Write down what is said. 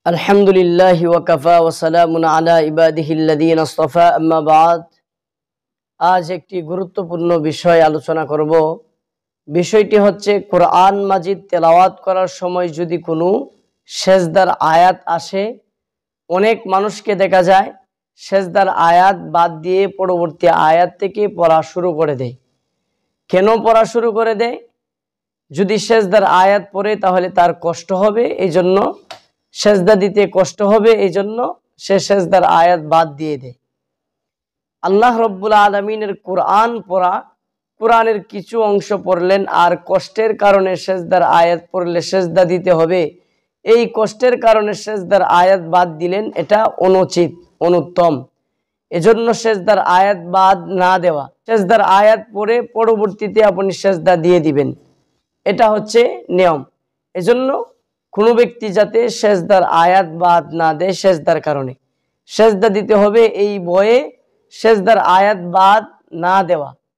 আলহামদুলিল্লাহি ওয়া কাফা ওয়া সালামুন আলা ইবাদিহিল্লাযীনা ইসতাফা আম্মা বা'দ। আজ একটি গুরুত্বপূর্ণ বিষয় আলোচনা করব। বিষয়টি হচ্ছে কোরআন মাজিদ তেলাওয়াত করার সময় যদি কোনো সেজদার আয়াত আসে, অনেক মানুষকে দেখা যায় সেজদার আয়াত বাদ দিয়ে পরবর্তী আয়াত থেকে পড়া শুরু করে দেয়। কেন পড়া শুরু করে দেয়? যদি সেজদার আয়াত পড়ে তাহলে তার কষ্ট হবে, এই জন্য সেজদা দিতে কষ্ট হবে, এই জন্য সে সেজদার আয়াত বাদ দিয়ে দেয়। আল্লাহ রব্বুল আলামিনের কোরআন পড়া, কোরআনের কিছু অংশ পড়লেন আর কষ্টের কারণে সেজদার আয়াত পড়লে সেজদা দিতে হবে, এই কষ্টের কারণে সেজদার আয়াত বাদ দিলেন, এটা অনুচিত, অনুত্তম। এজন্য সেজদার আয়াত বাদ না দেওয়া, সেজদার আয়াত পড়ে পরবর্তীতে আপনি সেজদা দিয়ে দিবেন, এটা হচ্ছে নিয়ম। এজন্য কোনো ব্যক্তি যাতে সেজদার আয়াত বাদ না দেয়, সেজদার কারণে সেজদা দিতে হবে এই ভয়ে সেজদার আয়াত বাদ না দেওয়া।